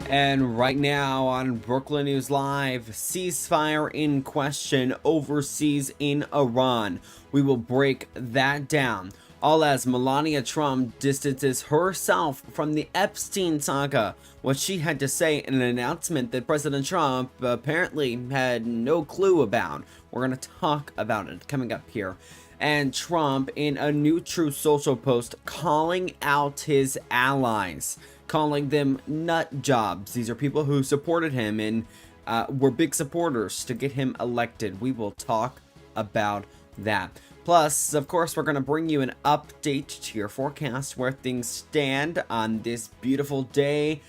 And right now on Brookland News Live, ceasefire in question overseas in Iran. We will break that down. All as Melania Trump distances herself from the Epstein saga. What she had to say in an announcement that President Trump apparently had no clue about. We're going to talk about it coming up here. And Trump in a new Truth Social post calling out his allies, calling them nut jobs. These are people who supported him and were big supporters to get him elected. We will talk about that. Plus, of course, we're going to bring you an update to your forecast where things stand on this beautiful day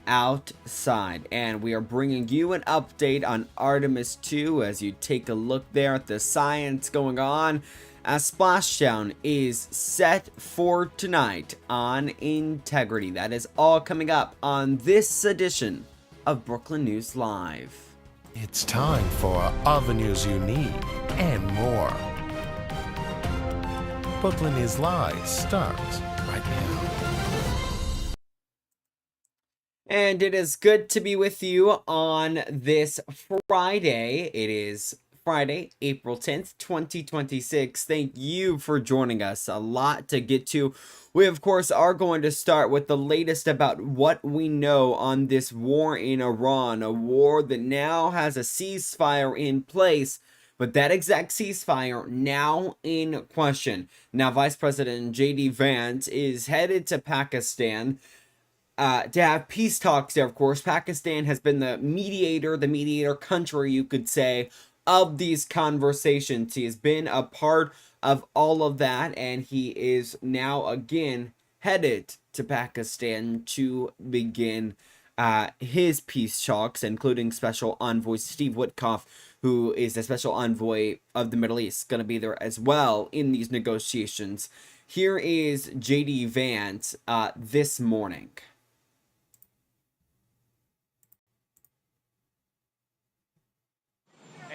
outside. And we are bringing you an update on Artemis 2 as you take a look there at the science going on. As splashdown is set for tonight on Integrity. That is all coming up on this edition of Brookland News Live. It's time for all the news you need and more. Brookland News Live starts right now. And it is good to be with you on this Friday. It is Friday, April 10th, 2026. Thank you for joining us. A lot to get to. We, of course, are going to start with the latest about what we know on this war in Iran, a war that now has a ceasefire in place, but that exact ceasefire now in question. Now, Vice President J.D. Vance is headed to Pakistan to have peace talks there, of course. Pakistan has been the mediator country, you could say, of these conversations. He has been a part of all of that, and he is now again headed to Pakistan to begin his peace talks, including Special Envoy Steve Witkoff, who is the Special Envoy of the Middle East, going to be there as well in these negotiations. Here is J.D. Vance this morning.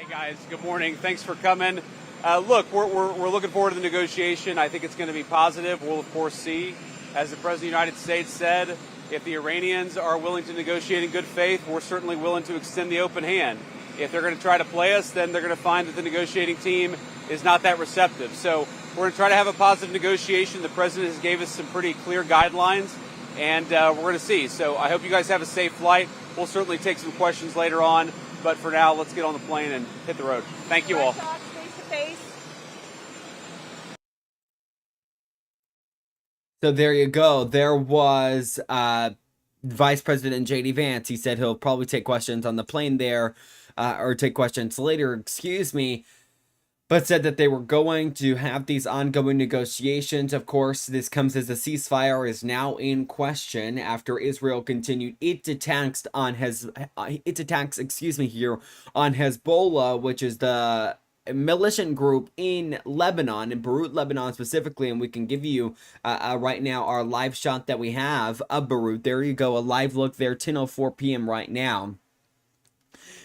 Guys, good morning. Thanks for coming. Look, we're looking forward to the negotiation. I think it's going to be positive. We'll, of course, see, as the President of the United States said, if the Iranians are willing to negotiate in good faith, we're certainly willing to extend the open hand. If they're going to try to play us, then they're going to find that the negotiating team is not that receptive. So we're going to try to have a positive negotiation. The President has gave us some pretty clear guidelines, and we're going to see. So I hope you guys have a safe flight. We'll certainly take some questions later on. But for now, let's get on the plane and hit the road. Thank you all. So there you go. There was Vice President J.D. Vance. He said he'll probably take questions on the plane there, or take questions later, excuse me, but said that they were going to have these ongoing negotiations. Of course, this comes as the ceasefire is now in question after Israel continued its attacks on here on Hezbollah, which is the militant group in Lebanon, in Beirut, Lebanon specifically. And we can give you right now our live shot that we have of Beirut. There you go, a live look there, 10:04 p.m. right now.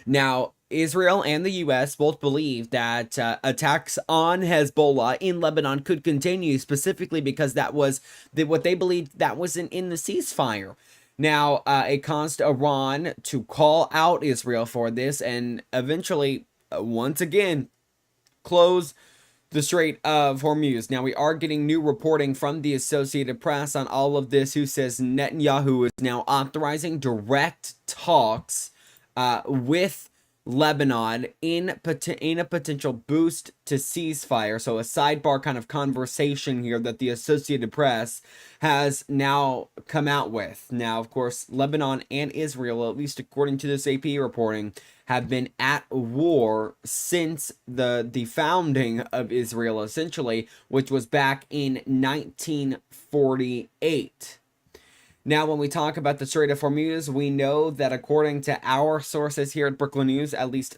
Now, Israel and the U.S. both believe that attacks on Hezbollah in Lebanon could continue, specifically because that was what they believed that wasn't in the ceasefire. Now, it caused Iran to call out Israel for this and eventually, once again, close the Strait of Hormuz. Now, we are getting new reporting from the Associated Press on all of this, who says Netanyahu is now authorizing direct talks with Lebanon in a potential boost to ceasefire. So a sidebar kind of conversation here that the Associated Press has now come out with. Now, of course, Lebanon and Israel, at least according to this AP reporting, have been at war since the founding of Israel, essentially, which was back in 1948. Now, when we talk about the Strait of Hormuz, we know that according to our sources here at Brookland News, at least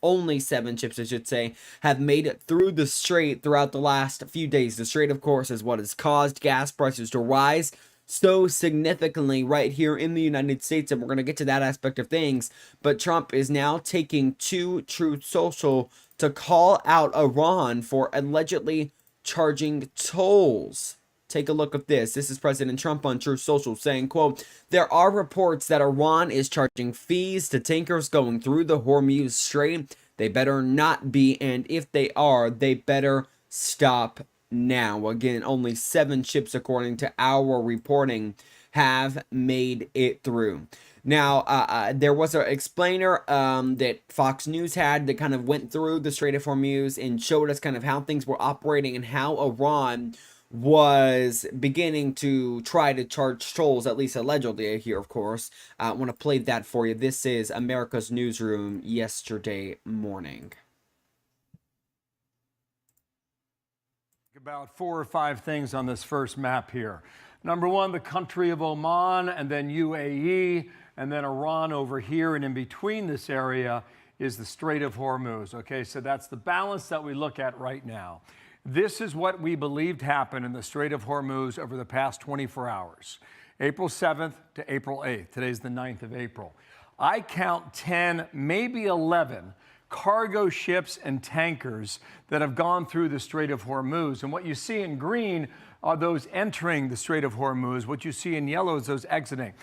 only seven ships, I should say, have made it through the strait throughout the last few days. The strait, of course, is what has caused gas prices to rise so significantly right here in the United States, and we're going to get to that aspect of things. But Trump is now taking to Truth Social to call out Iran for allegedly charging tolls take a look at this. This is President Trump on Truth Social saying, quote, "There are reports that Iran is charging fees to tankers going through the Hormuz Strait. They better not be, and if they are, they better stop now." Again, only 7 ships, according to our reporting, have made it through. Now, there was an explainer that Fox News had that kind of went through the Strait of Hormuz and showed us kind of how things were operating and how Iran was beginning to try to charge tolls, at least allegedly here, of course. I want to play that for you. This is America's Newsroom yesterday morning. About 4 or 5 things on this first map here. Number one, the country of Oman, and then UAE, and then Iran over here, and in between this area is the Strait of Hormuz. Okay, so that's the balance that we look at right now. This is what we believed happened in the Strait of Hormuz over the past 24 hours. April 7th to April 8th. Today's the 9th of April. I count 10, maybe 11 cargo ships and tankers that have gone through the Strait of Hormuz. And what you see in green are those entering the Strait of Hormuz. What you see in yellow is those exiting.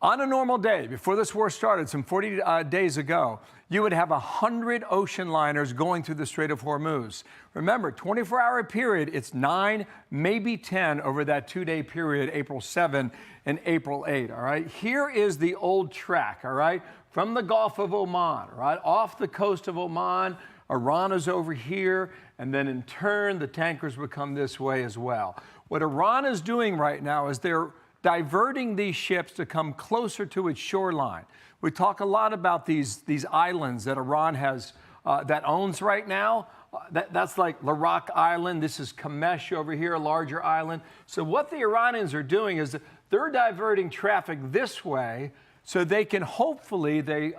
On a normal day, before this war started, some 40 days ago, you would have 100 ocean liners going through the Strait of Hormuz. Remember, 24-hour period, it's 9, maybe 10 over that 2-day period, April 7 and April 8, all right? Here is the old track, all right, from the Gulf of Oman, right, off the coast of Oman. Iran is over here, and then in turn, the tankers would come this way as well. What Iran is doing right now is they're diverting these ships to come closer to its shoreline. We talk a lot about these islands that Iran has, that owns right now. That's like Larak Island. This is Kamesh over here, a larger island. So what the Iranians are doing is they're diverting traffic this way so they can hopefully, they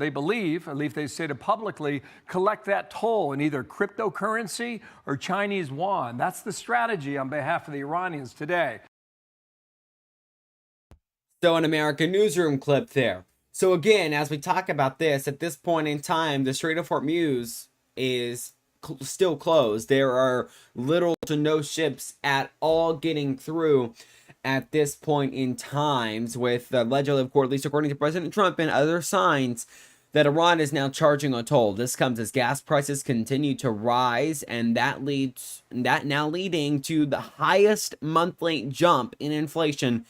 believe, at least they say it publicly, collect that toll in either cryptocurrency or Chinese yuan. That's the strategy on behalf of the Iranians today. So an American Newsroom clip there. So again, as we talk about this, at this point in time, the Strait of Hormuz is still closed. There are little to no ships at all getting through at this point in times, with allegedly, of course, at least according to President Trump and other signs, that Iran is now charging a toll. This comes as gas prices continue to rise, and that now leading to the highest monthly jump in inflation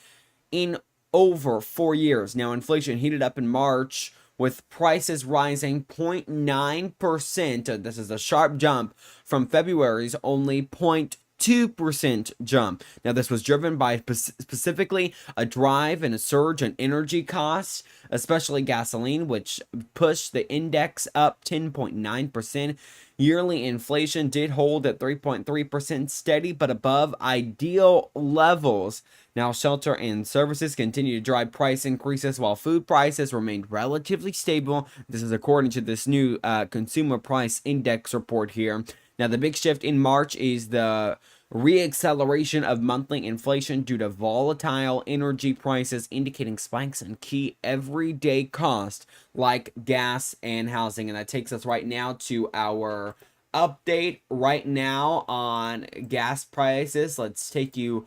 in over 4 years. Now, inflation heated up in March with prices rising 0.9%. This is a sharp jump from February's only 0.2% jump. Now, this was driven by specifically a drive and a surge in energy costs, especially gasoline, which pushed the index up 10.9%. Yearly inflation did hold at 3.3%, steady but above ideal levels. Now, shelter and services continue to drive price increases while food prices remained relatively stable. This is according to this new consumer price index report here. Now, the big shift in March is the reacceleration of monthly inflation due to volatile energy prices, indicating spikes in key everyday costs like gas and housing. And that takes us right now to our update right now on gas prices. Let's take you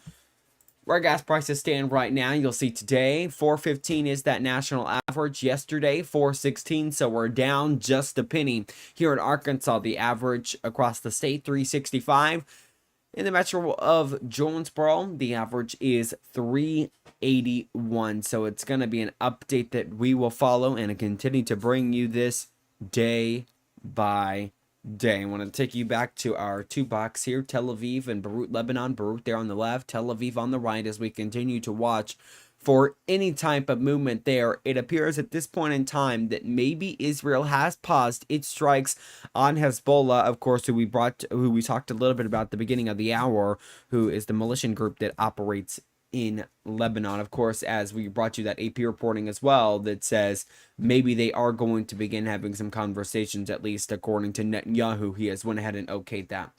where gas prices stand right now. You'll see today $4.15 is that national average. Yesterday $4.16, so we're down just a penny. Here in Arkansas, the average across the state $3.65. In the metro of Jonesboro, the average is $3.81. So it's going to be an update that we will follow and continue to bring you this day by day. I want to take you back to our 2 box here, Tel Aviv and Beirut, Lebanon. Beirut there on the left, Tel Aviv on the right, as we continue to watch for any type of movement there. It appears at this point in time that maybe Israel has paused its strikes on Hezbollah, of course, who we talked a little bit about at the beginning of the hour, who is the militia group that operates in Lebanon. Of course, as we brought you that AP reporting as well, that says maybe they are going to begin having some conversations, at least according to Netanyahu. He has went ahead and okayed that.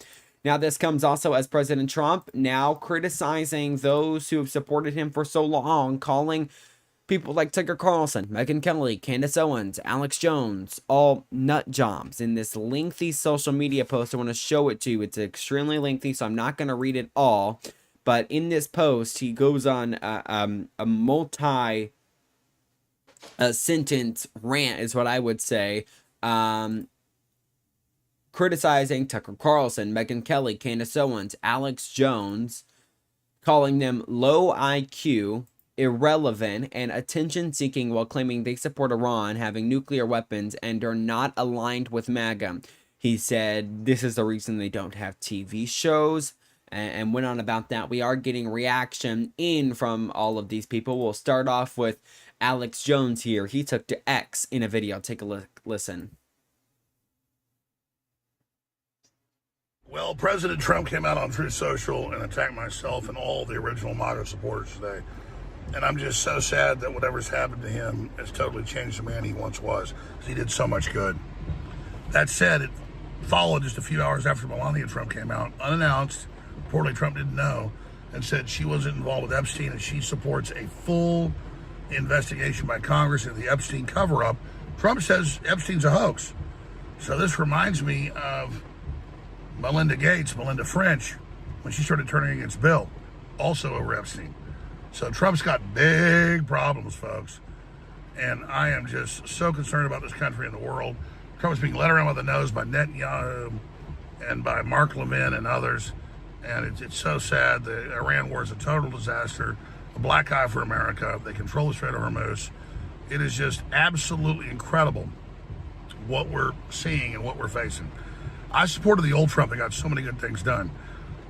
Now, this comes also as President Trump now criticizing those who have supported him for so long, calling people like Tucker Carlson, Megyn Kelly, Candace Owens, Alex Jones, all nut jobs in this lengthy social media post. I want to show it to you. It's extremely lengthy, so I'm not going to read it all. But in this post, he goes on a multi sentence rant, is what I would say, criticizing Tucker Carlson, Megyn Kelly, Candace Owens, Alex Jones, calling them low IQ, irrelevant, and attention-seeking, while claiming they support Iran having nuclear weapons and are not aligned with MAGA. He said this is the reason they don't have TV shows, and went on about that. We are getting reaction in from all of these people. We'll start off with Alex Jones here. He took to X in a video. Take a listen. Well, President Trump came out on Truth Social and attacked myself and all the original MAGA supporters today. And I'm just so sad that whatever's happened to him has totally changed the man he once was, because he did so much good. That said, it followed just a few hours after Melania Trump came out, unannounced, reportedly Trump didn't know, and said she wasn't involved with Epstein and she supports a full investigation by Congress into the Epstein cover-up. Trump says Epstein's a hoax. So this reminds me of Melinda French, when she started turning against Bill, also over Epstein. So Trump's got big problems, folks. And I am just so concerned about this country and the world. Trump's being led around by the nose by Netanyahu and by Mark Levin and others. And it's so sad. The Iran war is a total disaster, a black eye for America. They control the Strait of Hormuz. It is just absolutely incredible what we're seeing and what we're facing. I supported the old Trump. They got so many good things done.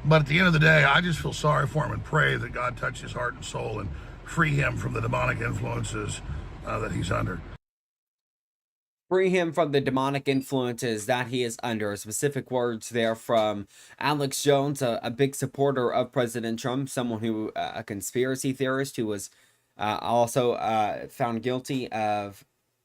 But at the end of the day, I just feel sorry for him and pray that God touch his heart and soul and free him from the demonic influences that he's under. Free him from the demonic influences that he is under. Specific words there from Alex Jones, a big supporter of President Trump, someone who, a conspiracy theorist who was also found guilty of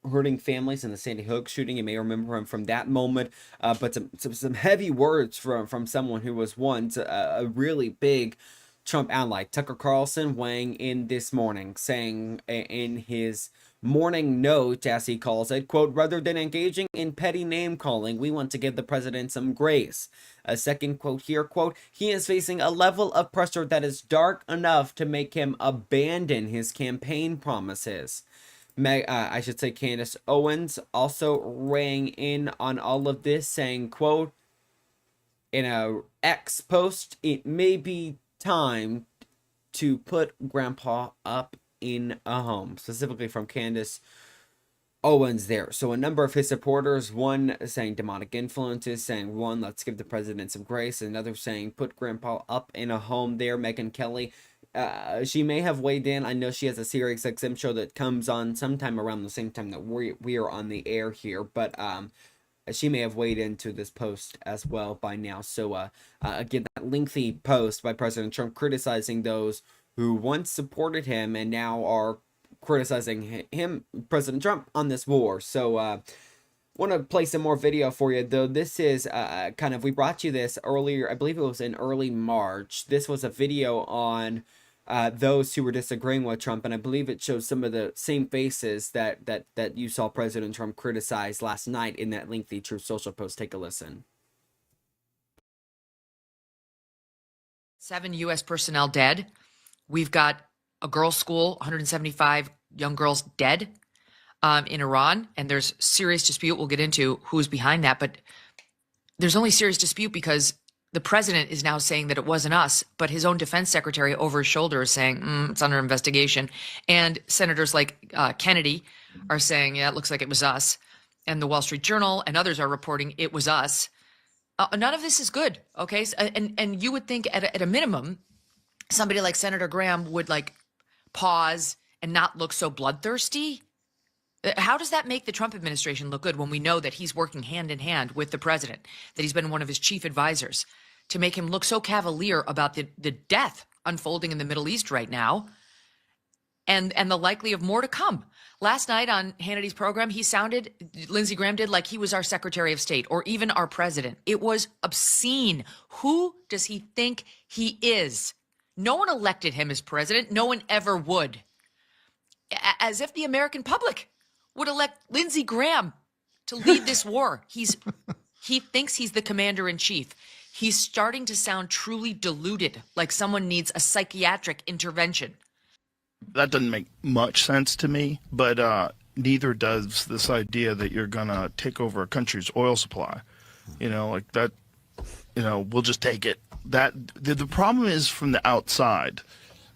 hurting families in the Sandy Hook shooting. You may remember him from that moment, but some heavy words from someone who was once a really big Trump ally. Tucker Carlson weighing in this morning, saying in his morning note, as he calls it, quote, rather than engaging in petty name calling, we want to give the president some grace. A second quote here, quote, he is facing a level of pressure that is dark enough to make him abandon his campaign promises. I should say Candace Owens also weighing in on all of this, saying, quote, in a X post, it may be time to put Grandpa up in a home. Specifically from Candace Owens there. So a number of his supporters, one saying demonic influences, saying one, let's give the president some grace, another saying put Grandpa up in a home there. Megyn Kelly, she may have weighed in. I know she has a Sirius XM show that comes on sometime around the same time that we are on the air here, but she may have weighed into this post as well by now. So again, that lengthy post by President Trump criticizing those who once supported him and now are criticizing him, President Trump, on this war. So want to play some more video for you, though. This is kind of, we brought you this earlier, I believe it was in early March. This was a video on those who were disagreeing with Trump, and I believe it shows some of the same faces that you saw President Trump criticize last night in that lengthy Truth Social post. Take a listen. 7 U.S. personnel dead. We've got a girls' school, 175 young girls dead in Iran, and there's serious dispute. We'll get into who's behind that, but there's only serious dispute because the president is now saying that it wasn't us, but his own defense secretary over his shoulder is saying it's under investigation. And senators like Kennedy are saying, yeah, it looks like it was us. And the Wall Street Journal and others are reporting it was us. None of this is good, okay? And you would think at a minimum, somebody like Senator Graham would like pause and not look so bloodthirsty. How does that make the Trump administration look good when we know that he's working hand in hand with the president, that he's been one of his chief advisors, to make him look so cavalier about the death unfolding in the Middle East right now and the likely of more to come? Last night on Hannity's program, Lindsey Graham did, like he was our Secretary of State or even our president. It was obscene. Who does he think he is? No one elected him as president. No one ever would. As if the American public would elect Lindsey Graham to lead this war. He thinks he's the commander in chief. He's starting to sound truly deluded, like someone needs a psychiatric intervention. That doesn't make much sense to me, but neither does this idea that you're going to take over a country's oil supply. Like that, we'll just take it. The problem is from the outside,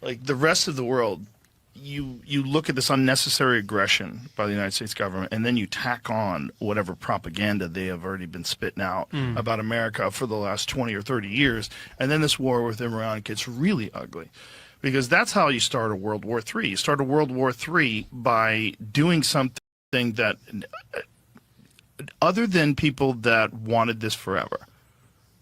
like the rest of the world, you look at this unnecessary aggression by the United States government, and then you tack on whatever propaganda they have already been spitting out about America for the last 20 or 30 years, and then this war with Iran gets really ugly. Because that's how you start a World War III. You start a World War III by doing something that, other than people that wanted this forever,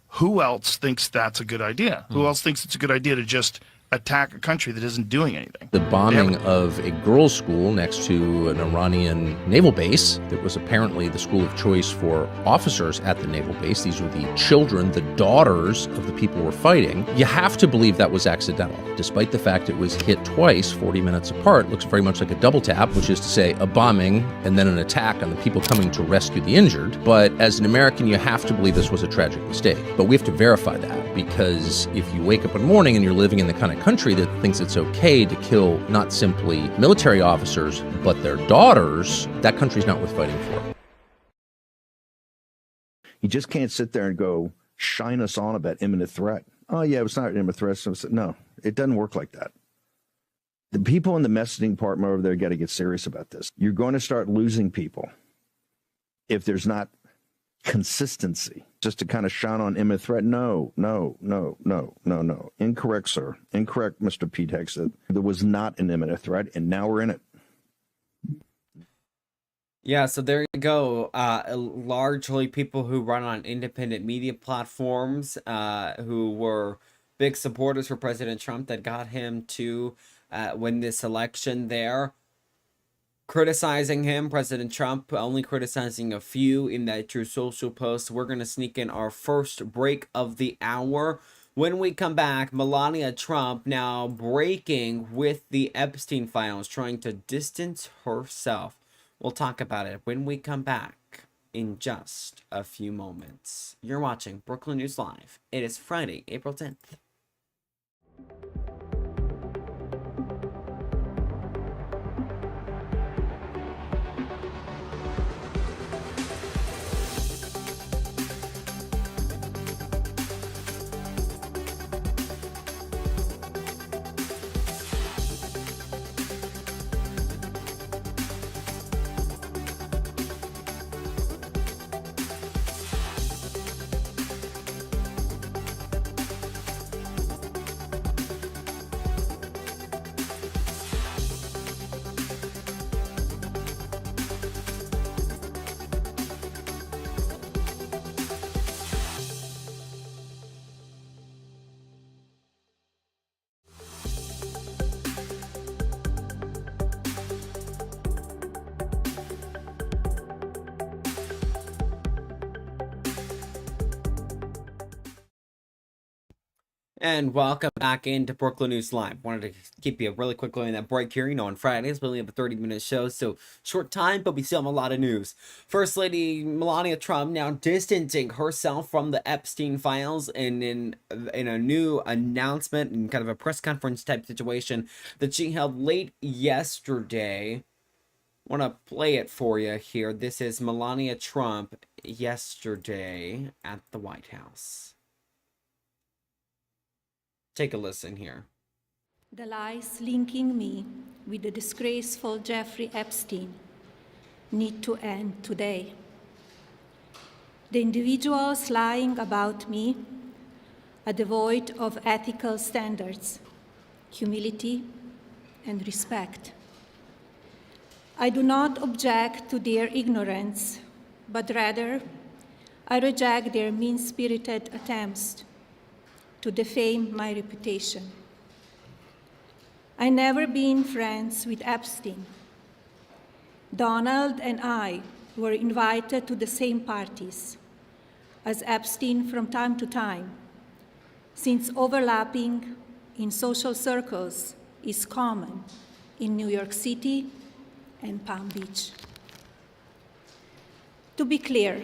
who else thinks that's a good idea? Who else thinks it's a good idea to just attack a country that isn't doing anything? The bombing of a girls' school next to an Iranian naval base that was apparently the school of choice for officers at the naval base. These were the children, the daughters of the people we're fighting. You have to believe that was accidental, despite the fact it was hit twice, 40 minutes apart. It looks very much like a double tap, which is to say a bombing and then an attack on the people coming to rescue the injured. But as an American, you have to believe this was a tragic mistake. But we have to verify that, because if you wake up in the morning and you're living in the kind of country that thinks it's okay to kill not simply military officers, but their daughters, that country's not worth fighting for. You just can't sit there and go, shine us on about imminent threat. Oh, yeah, it's not an imminent threat. So no, it doesn't work like that. The people in the messaging department over there got to get serious about this. You're going to start losing people if there's not consistency, just to kind of shine on imminent threat. No. Incorrect, sir. Incorrect, Mr. Pete Hexet. There was not an imminent threat, and now we're in it. Yeah, so there you go. Largely people who run on independent media platforms, who were big supporters for President Trump that got him to win this election there. Criticizing him, President Trump, only criticizing a few in that True Social post. We're going to sneak in our first break of the hour. When we come back, Melania Trump now breaking with the Epstein files, trying to distance herself. We'll talk about it when we come back in just a few moments. You're watching Brooklyn News Live. It is Friday, April 10th. And welcome back into Brooklyn News Live. Wanted to keep you really quickly on that break here. On Fridays, we only have a 30-minute show, so short time, but we still have a lot of news. First Lady Melania Trump now distancing herself from the Epstein files, and in a new announcement and kind of a press conference type situation that she held late yesterday. Want to play it for you here. This is Melania Trump yesterday at the White House. Take a listen here. The lies linking me with the disgraceful Jeffrey Epstein need to end today. The individuals lying about me are devoid of ethical standards, humility, and respect. I do not object to their ignorance, but rather I reject their mean-spirited attempts to defame my reputation. I never been friends with Epstein. Donald and I were invited to the same parties as Epstein from time to time, since overlapping in social circles is common in New York City and Palm Beach. To be clear,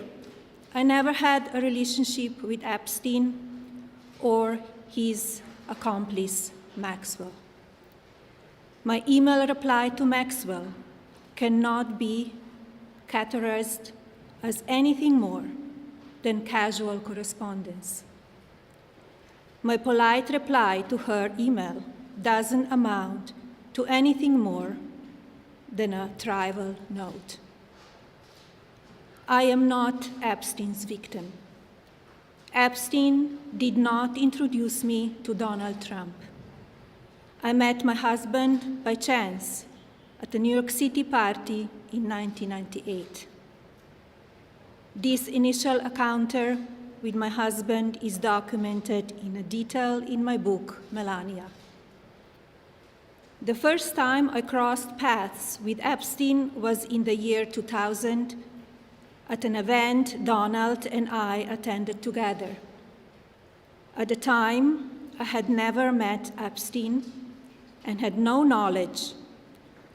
I never had a relationship with Epstein or his accomplice, Maxwell. My email reply to Maxwell cannot be categorized as anything more than casual correspondence. My polite reply to her email doesn't amount to anything more than a trivial note. I am not Epstein's victim. Epstein did not introduce me to Donald Trump. I met my husband by chance at a New York City party in 1998. This initial encounter with my husband is documented in detail in my book, Melania. The first time I crossed paths with Epstein was in the year 2000 at an event Donald and I attended together. At the time, I had never met Epstein and had no knowledge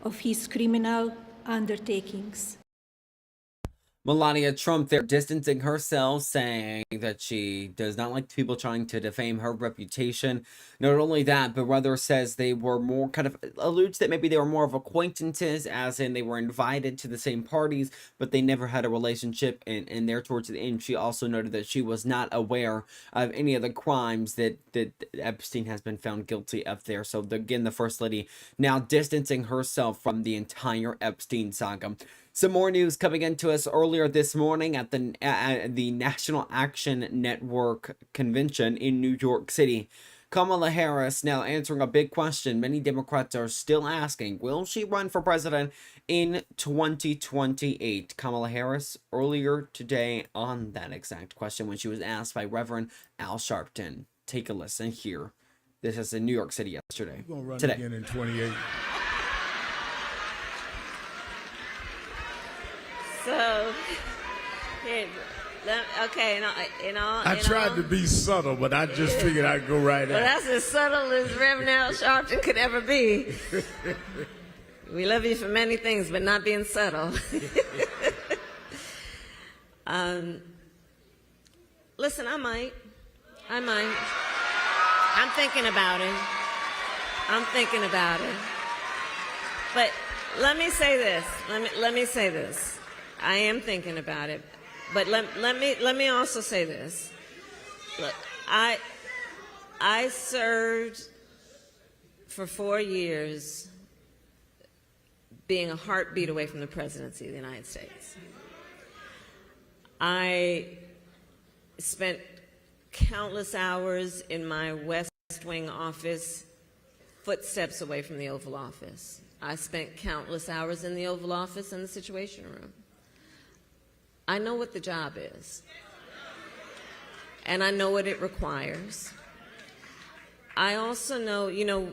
of his criminal undertakings. Melania Trump there distancing herself, saying that she does not like people trying to defame her reputation. Not only that, but rather says they were more kind of alludes that maybe they were more of acquaintances, as in they were invited to the same parties, but they never had a relationship. And there towards the end, she also noted that she was not aware of any of the crimes that Epstein has been found guilty of there. So again, the First Lady now distancing herself from the entire Epstein saga. Some more news coming into us earlier this morning at the National Action Network convention in New York City. Kamala Harris now answering a big question many Democrats are still asking. Will she run for president in 2028? Kamala Harris earlier today on that exact question when she was asked by Reverend Al Sharpton. Take a listen here. This is in New York City yesterday. You're gonna run Today. again in 28. So, okay, I tried to be subtle, but I just figured I'd go right well, at that's as subtle as Reverend Al Sharpton could ever be. We love you for many things, but not being subtle. Listen, I might. I'm thinking about it. But let me say this. Let me say this. I am thinking about it, but let me also say this. Look, I served for 4 years being a heartbeat away from the presidency of the United States. I spent countless hours in my West Wing office, footsteps away from the Oval Office. I spent countless hours in the Oval Office and the Situation Room. I know what the job is, and I know what it requires. I also know,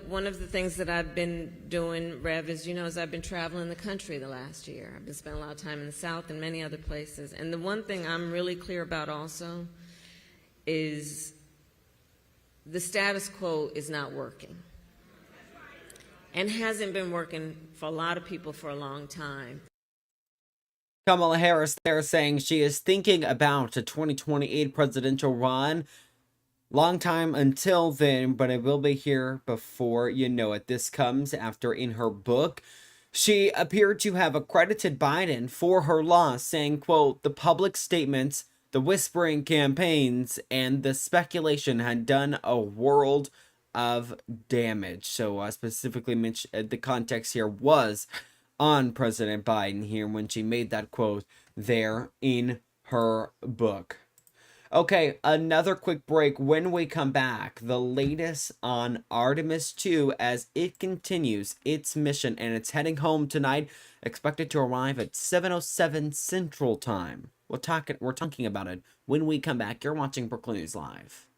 one of the things that I've been doing, Rev, is, is I've been traveling the country the last year. I've been spending a lot of time in the South and many other places. And the one thing I'm really clear about also is the status quo is not working and hasn't been working for a lot of people for a long time. Kamala Harris there saying she is thinking about a 2028 presidential run. Long time until then, but it will be here before you know it. This comes after in her book, she appeared to have accredited Biden for her loss, saying, quote, the public statements, the whispering campaigns, and the speculation had done a world of damage. So specifically mentioned, the context here was on President Biden here when she made that quote there in her book. Okay, another quick break. When we come back, the latest on Artemis 2 as it continues its mission, and it's heading home tonight, expected to arrive at 7:07 Central Time. We're talking about it when we come back. You're watching Brookland News Live.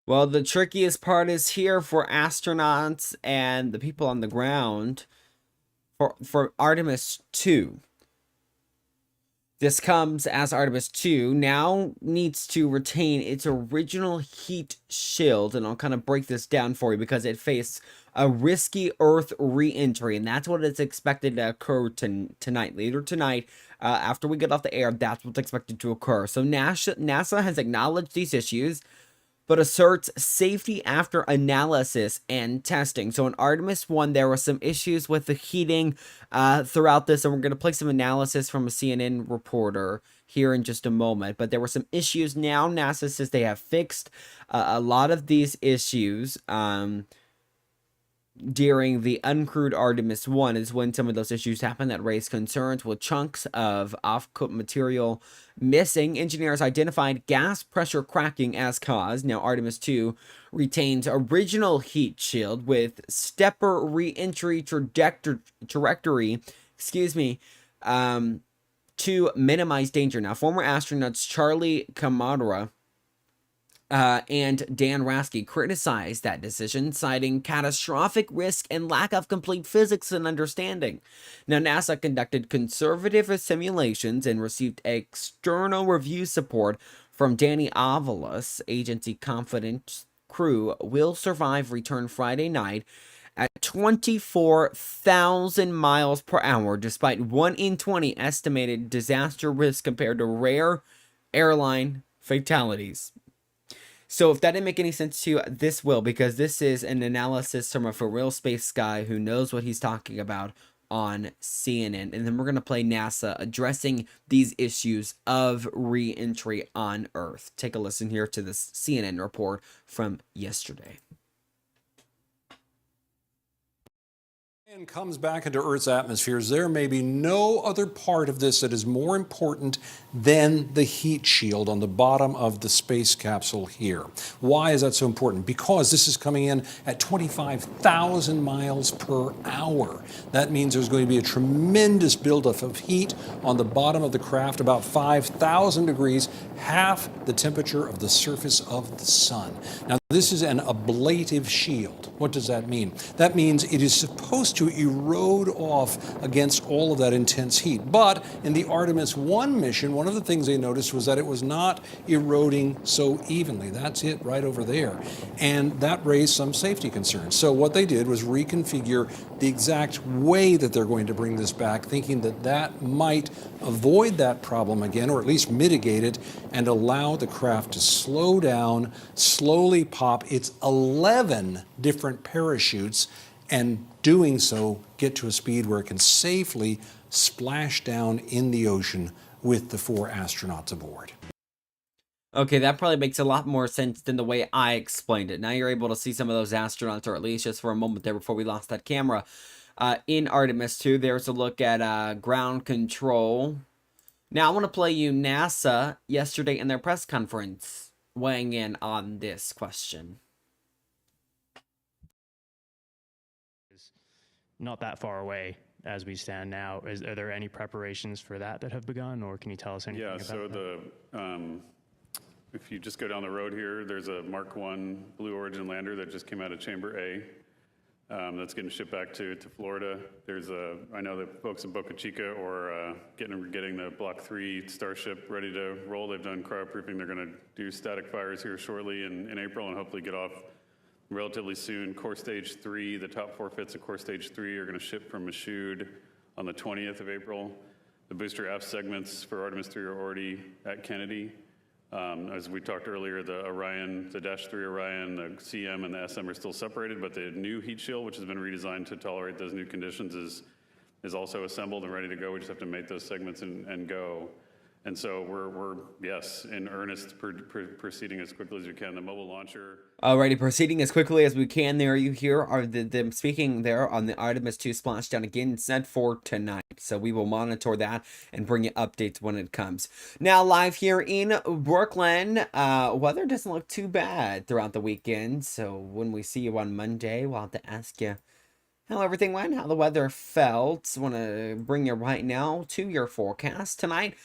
Well, the trickiest part is here for astronauts and the people on the ground for Artemis 2. This comes as Artemis 2 now needs to retain its original heat shield, and I'll kind of break this down for you because it faced a risky Earth re-entry, and that's what is expected to occur tonight. Later tonight, after we get off the air, that's what's expected to occur. So NASA has acknowledged these issues, but asserts safety after analysis and testing. So in Artemis 1, there were some issues with the heating throughout this, and we're going to play some analysis from a CNN reporter here in just a moment. But there were some issues. Now NASA says they have fixed a lot of these issues. During the uncrewed Artemis 1 is when some of those issues happened that raised concerns with chunks of off-coat material missing. Engineers identified gas pressure cracking as cause. Now Artemis 2 retains original heat shield with stepper re-entry trajectory, to minimize danger. Now former astronauts Charlie Kamara and Dan Rasky criticized that decision, citing catastrophic risk and lack of complete physics and understanding. Now, NASA conducted conservative simulations and received external review support from Danny Avalos. Agency confident crew will survive return Friday night at 24,000 miles per hour, despite 1 in 20 estimated disaster risk compared to rare airline fatalities. So if that didn't make any sense to you, this will, because this is an analysis from a for real space guy who knows what he's talking about on CNN. And then we're going to play NASA addressing these issues of re-entry on Earth. Take a listen here to this CNN report from yesterday. And comes back into Earth's atmospheres, there may be no other part of this that is more important than the heat shield on the bottom of the space capsule here. Why is that so important? Because this is coming in at 25,000 miles per hour. That means there's going to be a tremendous buildup of heat on the bottom of the craft, about 5,000 degrees, half the temperature of the surface of the sun. Now, this is an ablative shield. What does that mean? That means it is supposed to erode off against all of that intense heat. But in the Artemis 1 mission, one of the things they noticed was that it was not eroding so evenly. That's it right over there. And that raised some safety concerns. So what they did was reconfigure the exact way that they're going to bring this back, thinking that that might avoid that problem again, or at least mitigate it, and allow the craft to slow down, slowly pop its 11 different parachutes, and doing so get to a speed where it can safely splash down in the ocean with the 4 astronauts aboard. Okay, that probably makes a lot more sense than the way I explained it. Now you're able to see some of those astronauts, or at least just for a moment there before we lost that camera. In Artemis 2, there's a look at ground control. Now I want to play you NASA yesterday in their press conference weighing in on this question. Not that far away as we stand now. Are there any preparations for that have begun, or can you tell us anything about that? Yeah, so if you just go down the road here, there's a Mark 1 Blue Origin lander that just came out of Chamber A. That's getting shipped back to Florida. I know the folks in Boca Chica are getting the Block 3 Starship ready to roll. They've done cryoproofing. They're going to do static fires here shortly in April and hopefully get off relatively soon. Core Stage 3, the top 4 fits of Core Stage 3 are going to ship from Michoud on the 20th of April. The booster F segments for Artemis 3 are already at Kennedy. As we talked earlier, the Orion, the Dash 3 Orion, the CM and the SM are still separated, but the new heat shield, which has been redesigned to tolerate those new conditions, is also assembled and ready to go. We just have to make those segments and go. And so we're yes, in earnest, proceeding as quickly as we can. The mobile launcher. Alrighty, proceeding as quickly as we can. There you hear are them speaking there on the Artemis 2 splashdown again, set for tonight. So we will monitor that and bring you updates when it comes. Now live here in Brookland, weather doesn't look too bad throughout the weekend. So when we see you on Monday, we'll have to ask you how everything went, how the weather felt. Want to bring you right now to your forecast tonight.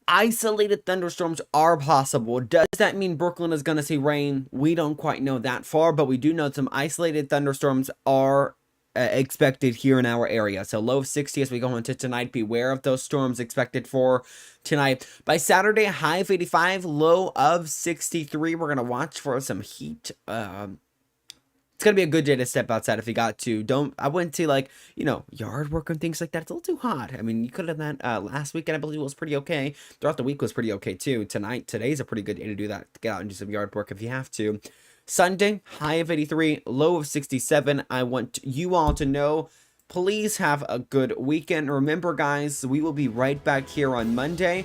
Isolated thunderstorms are possible. Does that mean Brooklyn is going to see rain? We don't quite know that far, but we do know some isolated thunderstorms are expected here in our area. So low of 60 as we go into tonight. Beware of those storms expected for tonight. By Saturday, high of 85, low of 63. We're going to watch for some heat. It's going to be a good day to step outside if you got to. I wouldn't say like, yard work and things like that. It's a little too hot. I mean, you could have done that last weekend. I believe it was pretty okay. Throughout the week was pretty okay too. Today's a pretty good day to do that. To get out and do some yard work if you have to. Sunday, high of 83, low of 67. I want you all to know, please have a good weekend. Remember, guys, we will be right back here on Monday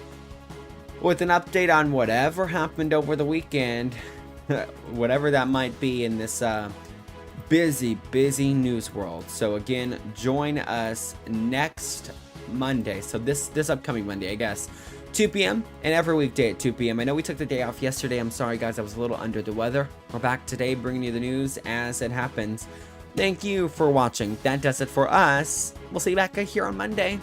with an update on whatever happened over the weekend, whatever that might be in this busy news world. So again, join us next Monday. So this upcoming Monday, I guess, 2 p.m. and every weekday at 2 p.m. I know we took the day off yesterday. I'm sorry, guys. I was a little under the weather. We're back today bringing you the news as it happens. Thank you for watching. That does it for us. We'll see you back here on Monday.